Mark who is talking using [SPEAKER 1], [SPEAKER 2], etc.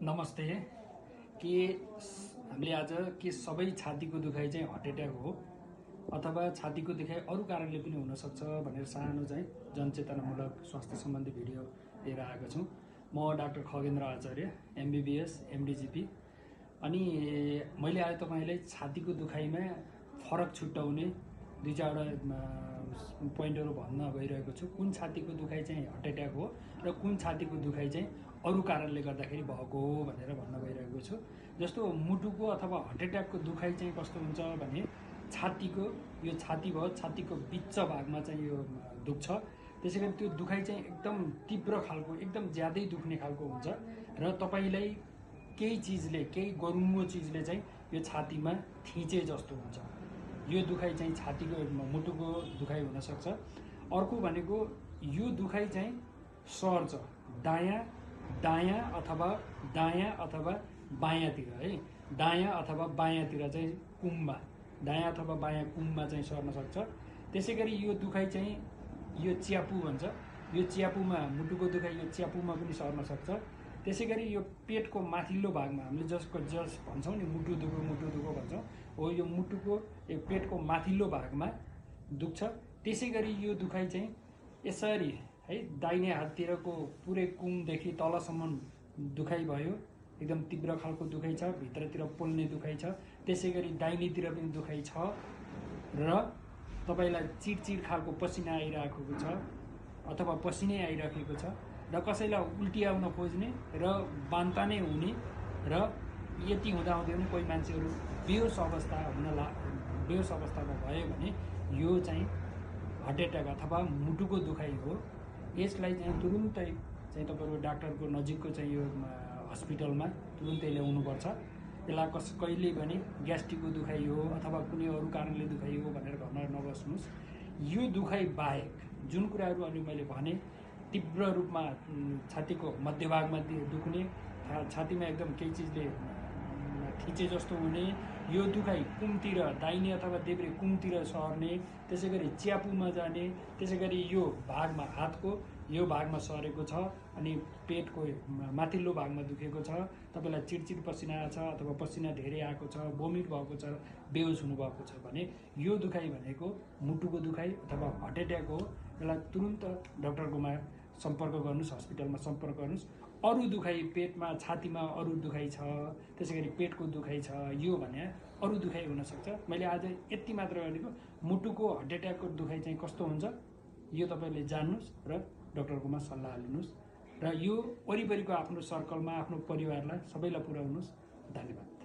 [SPEAKER 1] नमस्ते। के हामीले आज के सबै छातीको दुखाइ चाहिँ हार्ट एट्याक हो अथवा छातीको दुखाइ अरू कारणले पनि हुन सक्छ भनेर सानो चाहिँ जनचेतनामूलक स्वास्थ्य सम्बन्धी भिडियो लिएर आएको छु। म डाक्टर खगेन्द्र आचार्य, एमबीबीएस एमडीजीपी। अनि मैले आज तपाईलाई छातीको दुखाइमा फरक छुट्याउने दुई चारवटा पोइन्टहरू भन्न गइरहेको छु। कुन छातीको दुखाइ चाहिँ हार्ट एट्याक हो र कुन छातीको दुखाइ चाहिँ अरू कारणले गर्दाखेरि भएको हो भनेर भन्न गइरहेको छु। जस्तो मुटुको अथवा हार्ट एट्याकको दुखाइ चाहिँ कस्तो हुन्छ भने छातीको यो छाती भयो, छातीको बिच भागमा चाहिँ यो दुख्छ। त्यसैगरी त्यो दुखाइ चाहिँ एकदम तीव्र खालको, एकदम ज्यादै दुख्ने खालको हुन्छ र तपाईलाई केही चिजले, केही गरुङ्गो चिजले चाहिँ यो छातीमा थिचे जस्तो हुन्छ। यो दुखाइ चाहिँ छातीको मुटुको दुखाइ हुन सक्छ। अर्को भनेको यो दुखाइ चाहिँ सर्छ दायाँ अथवा बायाँतिर है। दायाँ अथवा बायाँतिर चाहिँ कुममा, दायाँ अथवा बायाँ कुममा चाहिँ सर्न सक्छ। त्यसैगरी यो दुखाइ चाहिँ यो च्यापु भन्छ, यो च्यापुमा मुटुको दुखाइ यो च्यापुमा पनि सर्न सक्छ। त्यसैगरी यो पेटको माथिल्लो भागमा हामीले जस भन्छौँ नि मुटु दुखो भन्छौँ, हो यो मुटुको यो पेटको माथिल्लो भागमा दुख्छ। त्यसैगरी यो दुखाइ चाहिँ यसरी है दाहिने हाततिरको पुरै कुमदेखि तलसम्म दुखाइ भयो, एकदम तीव्र खालको दुखाइ छ, भित्रतिर पोल्ने दुखाइ छ। त्यसैगरी दाहिनेतिर पनि दुखाइ छ र तपाईलाई चिडचिड खालको पसिना आइरहेको छ अथवा पसिनै आइरहेको छ र कसैलाई उल्टी आउन खोज्ने र बान्ता नै हुने र यति हुँदाहुँदै पनि कोही मान्छेहरू बेहोस अवस्थामा भयो भने यो चाहिँ हार्ट एट्याक अथवा मुटुको दुखाइ हो। यसलाई चाहिँ तुरुन्तै चाहिँ तपाईको डाक्टरको नजिकको चाहिँ यो हस्पिटलमा तुरुन्तै ल्याउनुपर्छ। यसलाई कहिले पनि ग्यास्ट्रिकको दुखाइ हो अथवा कुनै अरू कारणले दुखाइ हो भनेर घरमा नबस्नुहोस्। यो दुखाइ बाहेक जुन कुराहरू अहिले मैले भने, तीव्र रूपमा छातीको मध्यभागमा दुख्ने, छातीमा एकदम केही चिजले थिचे जस्तो हुने, यो दुखाइ कुमतिर दाहिने अथवा देब्रे कुमतिर सर्ने, त्यसैगरी च्यापुमा जाने, त्यसैगरी यो भागमा हातको यो भागमा सरेको छ अनि पेटको माथिल्लो भागमा दुखेको छ, तपाईलाई चिडचिड पसिना आएको छ अथवा पसिना धेरै आएको छ, भोमिट भएको छ, बेहोस हुनुभएको छ भने यो दुखाइ भनेको मुटुको दुखाइ अथवा हार्ट एट्याक हो। यसलाई तुरुन्त डाक्टरकोमा सम्पर्क गर्नुहोस्, हस्पिटलमा सम्पर्क गर्नुहोस्। अरू दुखाइ पेटमा, छातीमा अरू दुखाइ छ, त्यसैगरी पेटको दुखाइ छ, यो भने अरू दुखाइ हुन सक्छ। मैले आज यति मात्र गरेको, मुटुको हार्ट एट्याकको दुखाइ चाहिँ कस्तो हुन्छ यो तपाईले जान्नुहोस् र डाक्टरकोमा सल्लाह लिनुहोस् र यो वरिपरिको आफ्नो सर्कलमा आफ्नो परिवारलाई सबैलाई पुर्याउनुहोस्। धन्यवाद।